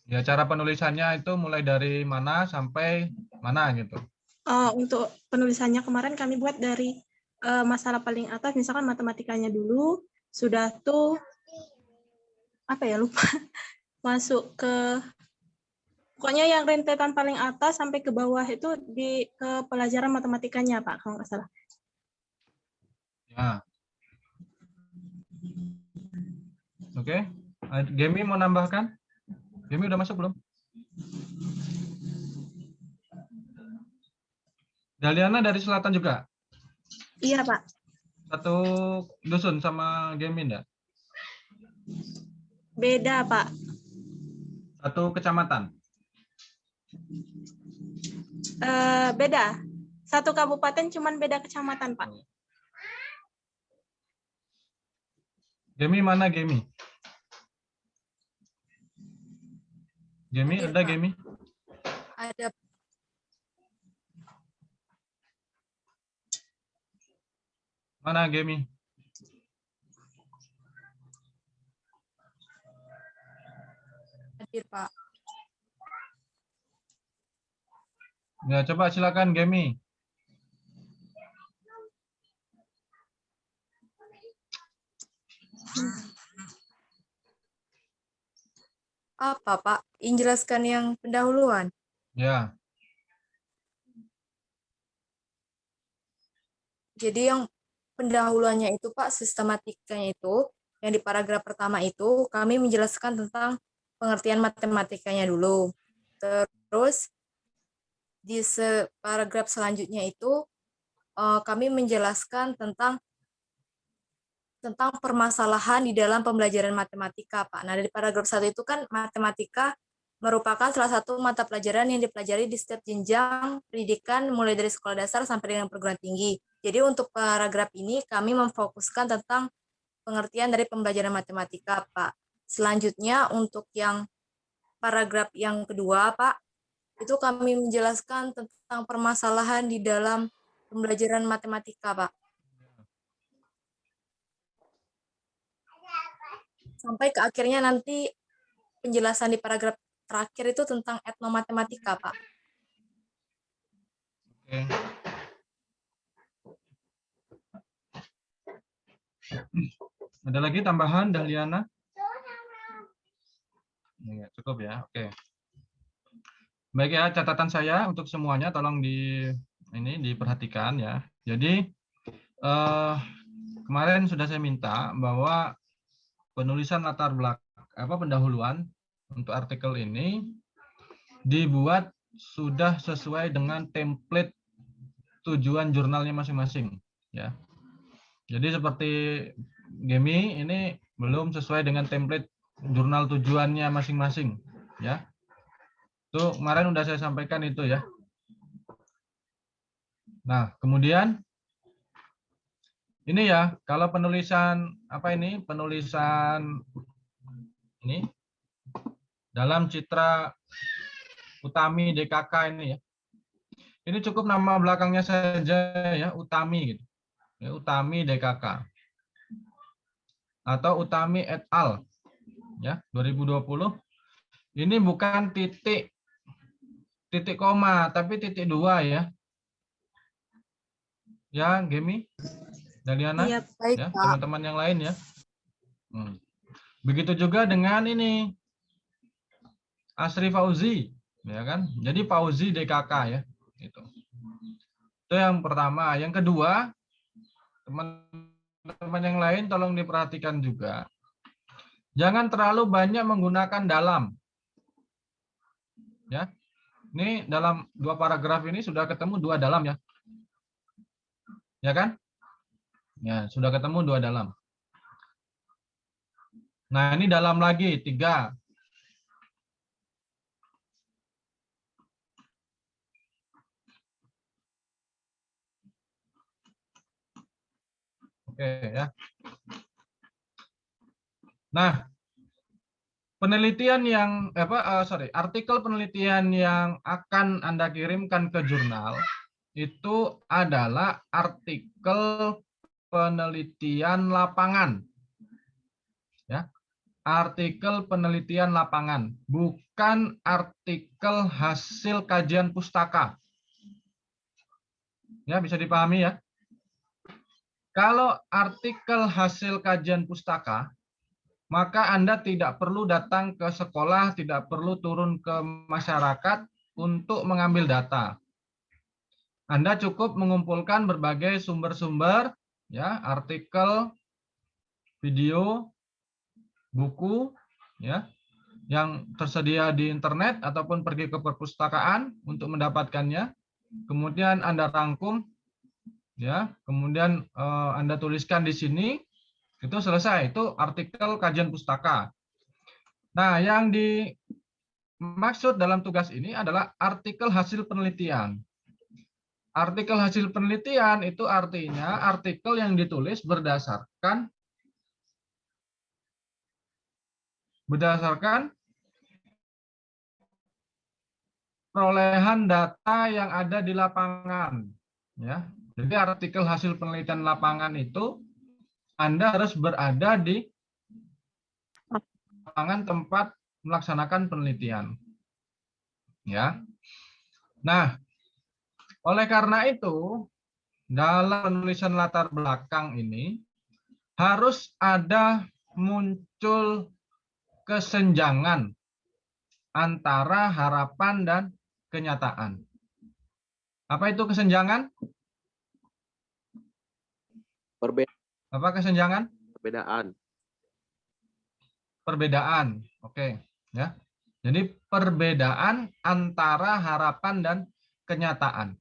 Ya, cara penulisannya itu mulai dari mana sampai mana gitu. Untuk penulisannya kemarin kami buat dari masalah paling atas, misalkan matematikanya dulu, sudah tuh apa ya lupa, masuk ke pokoknya yang rentetan paling atas sampai ke bawah itu di ke pelajaran matematikanya Pak, kalau nggak salah. Ya, oke. Gemi mau nambahkan? Gemi udah masuk belum? Daliana dari selatan juga? Iya Pak. Satu dusun sama Gemi enggak? Beda Pak. Satu kecamatan? Beda. Satu kabupaten cuman beda kecamatan Pak. Gemi mana Gemi? Gemi Hadir, ada Pak. Gemi? Ada. Mana Gemi? Hadir, Pak. Ya, coba silakan Gemi. Apa, Pak? Ingin jelaskan yang pendahuluan. Ya, Jadi yang pendahuluannya itu, Pak, sistematikanya itu, yang di paragraf pertama itu, kami menjelaskan tentang pengertian matematikanya dulu. Terus, di paragraf selanjutnya itu, kami menjelaskan tentang permasalahan di dalam pembelajaran matematika, Pak. Nah, dari paragraf 1 itu kan matematika merupakan salah satu mata pelajaran yang dipelajari di setiap jenjang pendidikan mulai dari sekolah dasar sampai dengan perguruan tinggi. Jadi untuk paragraf ini kami memfokuskan tentang pengertian dari pembelajaran matematika, Pak. Selanjutnya untuk yang paragraf yang kedua, Pak, itu kami menjelaskan tentang permasalahan di dalam pembelajaran matematika, Pak. Sampai ke akhirnya nanti penjelasan di paragraf terakhir itu tentang etnomatematika, Pak. oke. Ada lagi tambahan Daliana? Ya, cukup ya, oke. Baik ya, catatan saya untuk semuanya tolong diperhatikan ya. Jadi kemarin sudah saya minta bahwa penulisan latar belakang pendahuluan untuk artikel ini dibuat sudah sesuai dengan template tujuan jurnalnya masing-masing ya. Jadi seperti Gemi ini belum sesuai dengan template jurnal tujuannya masing-masing ya. Itu kemarin udah saya sampaikan itu ya. Nah, kemudian ini ya, kalau penulisan penulisan ini dalam citra Utami DKK ini ya. Ini cukup nama belakangnya saja ya, Utami gitu. Ya, Utami DKK. Atau Utami et al. Ya, 2020. Ini bukan titik koma, tapi titik 2 ya. Ya, Gemi, Daliana, Iya, Baik, ya, Pak. teman-teman yang lain ya. Begitu juga dengan ini Asri Fauzi, ya kan? Jadi Fauzi DKK ya, gitu. Itu yang pertama. Yang kedua, teman-teman yang lain tolong diperhatikan juga. Jangan terlalu banyak menggunakan dalam. Ya. Ini dalam 2 paragraf ini sudah ketemu 2 dalam ya. Ya kan? Ya, sudah ketemu 2 dalam. Nah, ini dalam lagi 3. Oke ya. Nah, penelitian yang artikel penelitian yang akan Anda kirimkan ke jurnal itu adalah artikel penelitian lapangan. Ya. artikel penelitian lapangan, bukan artikel hasil kajian pustaka. Ya, bisa dipahami ya. Kalau artikel hasil kajian pustaka, maka Anda tidak perlu datang ke sekolah, tidak perlu turun ke masyarakat untuk mengambil data. Anda cukup mengumpulkan berbagai sumber-sumber, ya, artikel, video, buku, ya, yang tersedia di internet ataupun pergi ke perpustakaan untuk mendapatkannya. Kemudian Anda rangkum, ya, kemudian Anda tuliskan di sini, itu selesai. Itu artikel kajian pustaka. Nah, yang dimaksud dalam tugas ini adalah artikel hasil penelitian. Artikel hasil penelitian itu artinya artikel yang ditulis berdasarkan perolehan data yang ada di lapangan. Ya, jadi artikel hasil penelitian lapangan itu Anda harus berada di lapangan tempat melaksanakan penelitian. Ya. Nah, oleh karena itu, dalam penulisan latar belakang ini harus ada muncul kesenjangan antara harapan dan kenyataan. Apa itu kesenjangan? Apa kesenjangan? Perbedaan. Oke, ya. Jadi perbedaan antara harapan dan kenyataan.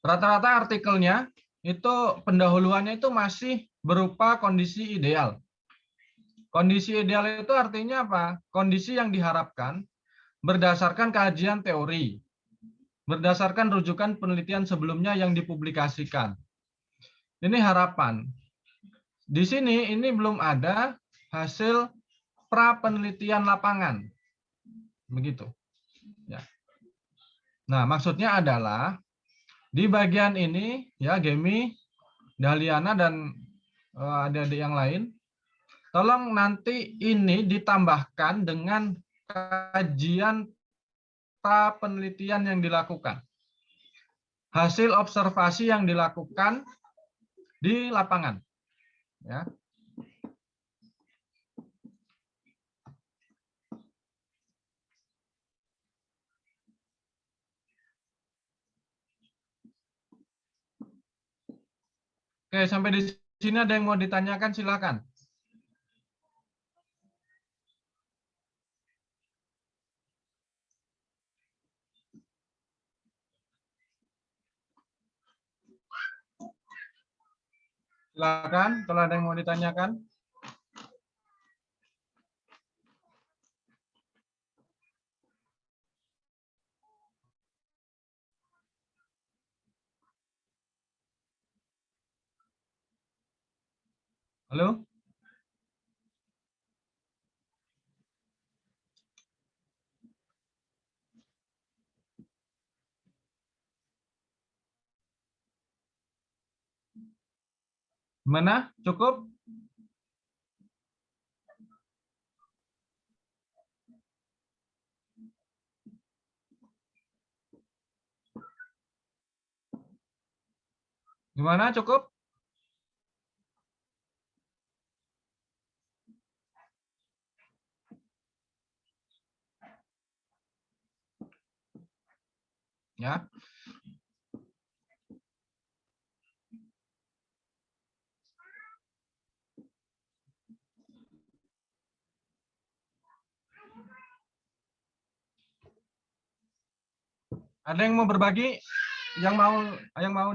Rata-rata artikelnya itu pendahuluannya itu masih berupa kondisi ideal. Kondisi ideal itu artinya apa? Kondisi yang diharapkan berdasarkan kajian teori, berdasarkan rujukan penelitian sebelumnya yang dipublikasikan. Ini harapan. Di sini ini belum ada hasil pra penelitian lapangan. Begitu. Ya. Nah, maksudnya adalah di bagian ini ya Gemi, Dahliana dan adik-adik yang lain, tolong nanti ini ditambahkan dengan kajian pra penelitian yang dilakukan. Hasil observasi yang dilakukan di lapangan. Ya. Oke, sampai di sini ada yang mau ditanyakan, silakan. Silakan, kalau ada yang mau ditanyakan. Halo? Gimana? Cukup? Gimana? Cukup? Ya. Ada yang mau berbagi? Yang mau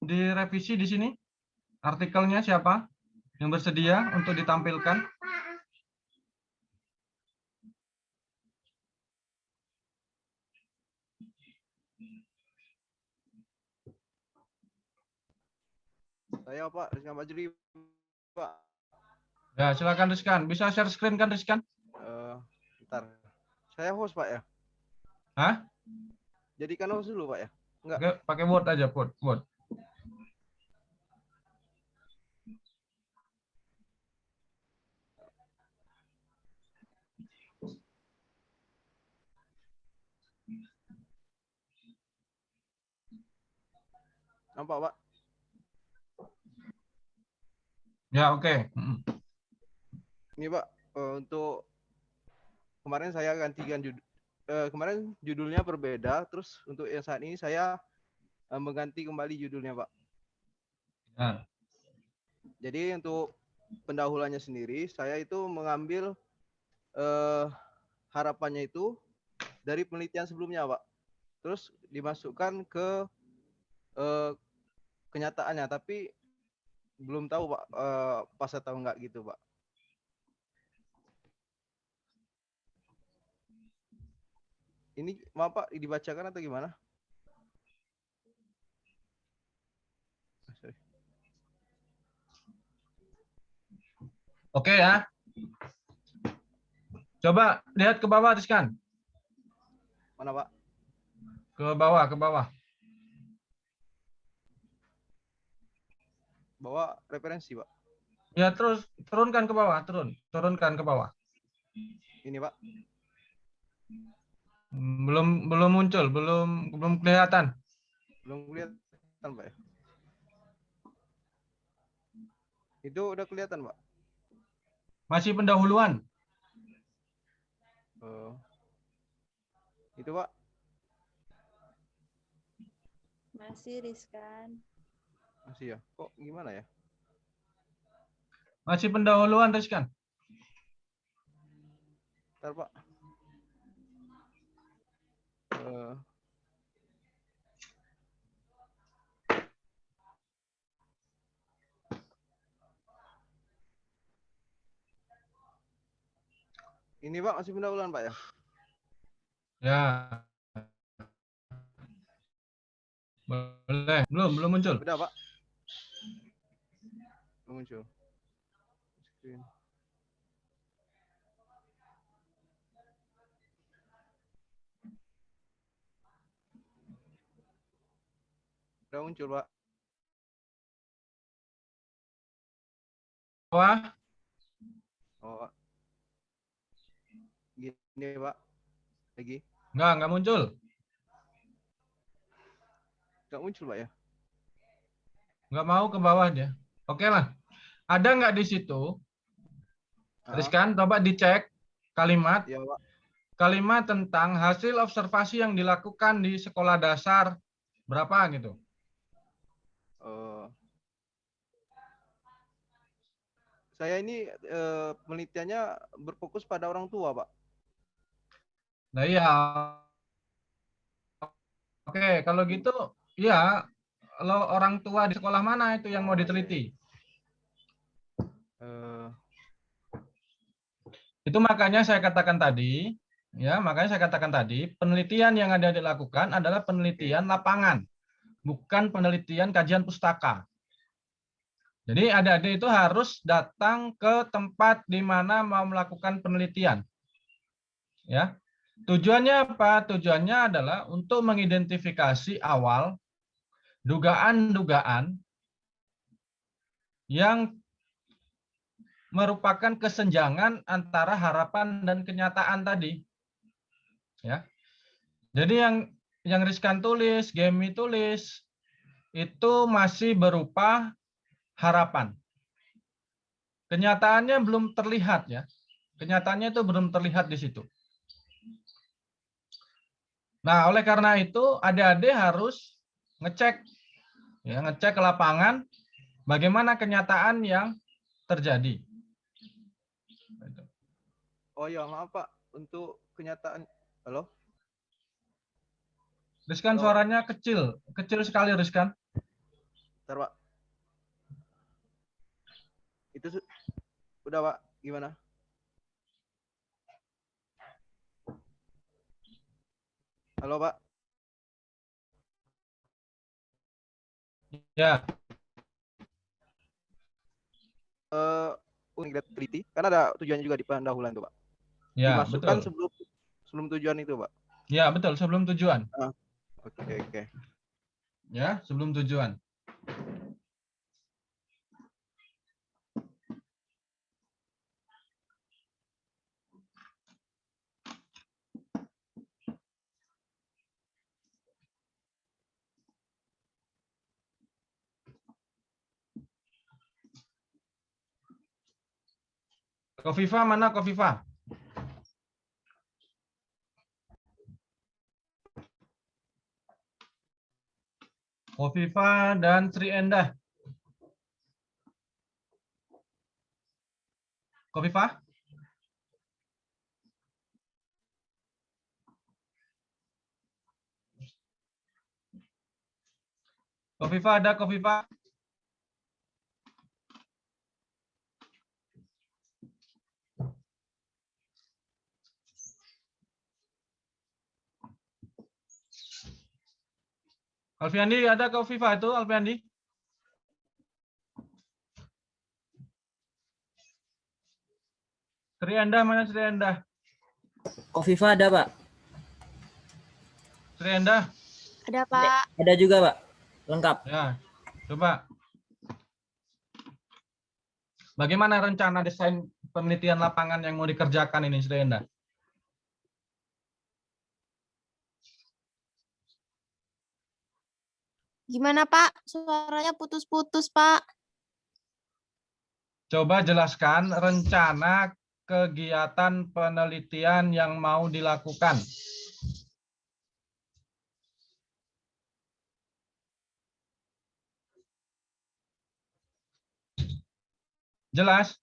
direvisi di sini? Artikelnya siapa? Yang bersedia untuk ditampilkan? Saya Pak, Rizkan Majri, Pak. Ya, silakan Rizkan. Bisa share screen kan Rizkan? Bentar. Saya host Pak ya? Hah? Jadikan host dulu Pak ya? Enggak. Oke, pakai Word aja, Word. Nampak, Pak? Ya, oke. Ini, Pak, untuk kemarin saya gantikan kemarin judulnya berbeda, terus untuk yang saat ini saya mengganti kembali judulnya, Pak. Ya. Jadi untuk pendahuluannya sendiri, saya itu mengambil harapannya itu dari penelitian sebelumnya, Pak. Terus dimasukkan ke kenyataannya, tapi belum tahu, Pak, pas atau enggak gitu, Pak. Ini maaf, Pak, dibacakan atau gimana? Sorry. Oke ya. Coba lihat ke bawah, Rizkan. Mana, Pak? Ke bawah, ke bawah. Bawa referensi, Pak. Ya, terus turunkan ke bawah, turunkan ke bawah. Ini, Pak. Belum muncul, belum kelihatan. Belum kelihatan, Pak, ya? Itu udah kelihatan, Pak. Masih pendahuluan. Itu, Pak. Masih Rizkan. Masih ya? Kok gimana ya? Masih pendahuluan, Rizkan. Ntar, Pak. Ini, Pak, masih pendahuluan, Pak, ya? Ya. Boleh. Belum muncul. Udah, Pak. Belum muncul. Screen. Udah muncul, Pak. Bawah. Oh, Pak. Gini, Pak. Lagi. Enggak muncul. Nggak muncul, Pak, ya? Nggak mau ke bawah dia. Oke lah. Ada nggak di situ? Rizkan, coba dicek kalimat. Iya, Pak. Kalimat tentang hasil observasi yang dilakukan di sekolah dasar berapa gitu. Saya ini penelitiannya berfokus pada orang tua, Pak. Nah iya. Oke, kalau gitu ya lo orang tua di sekolah mana itu yang mau diteliti? Itu makanya saya katakan tadi, penelitian yang ada dilakukan adalah penelitian lapangan, bukan penelitian kajian pustaka. Jadi adik-adik itu harus datang ke tempat di mana mau melakukan penelitian. Ya. Tujuannya apa? Tujuannya adalah untuk mengidentifikasi awal dugaan-dugaan yang merupakan kesenjangan antara harapan dan kenyataan tadi. Ya. Jadi yang Rizkan tulis, Gemi tulis, itu masih berupa harapan. Kenyataannya belum terlihat ya. Kenyataannya itu belum terlihat di situ. Nah, oleh karena itu adik-adik harus ngecek ke lapangan bagaimana kenyataan yang terjadi. Oh iya, maaf, Pak. Untuk kenyataan, halo? Rizkan, Halo, suaranya kecil sekali Rizkan. Bentar, Pak. Itu udah, Pak. Gimana? Halo, Pak. Ya. Unik teliti, karena ada tujuannya juga di pendahuluan itu, Pak. Ya, Dimasukkan betul. sebelum tujuan itu, Pak. Ya, betul, sebelum tujuan. Oke. Ya, sebelum tujuan. Kofifa mana Kofifa? Kofifa dan Sri Endah. Kofifa? Kofifa ada Kofifa? Alfiandi ada Kofifa itu Alfiandi? Sri Endah mana Sri Endah? Kofifa ada, Pak. Sri Endah? Ada, Pak. Ada juga, Pak. Lengkap. Ya, coba. Bagaimana rencana desain penelitian lapangan yang mau dikerjakan ini, Sri Endah? Gimana Pak? Suaranya putus-putus Pak. Coba jelaskan rencana kegiatan penelitian yang mau dilakukan. Jelas?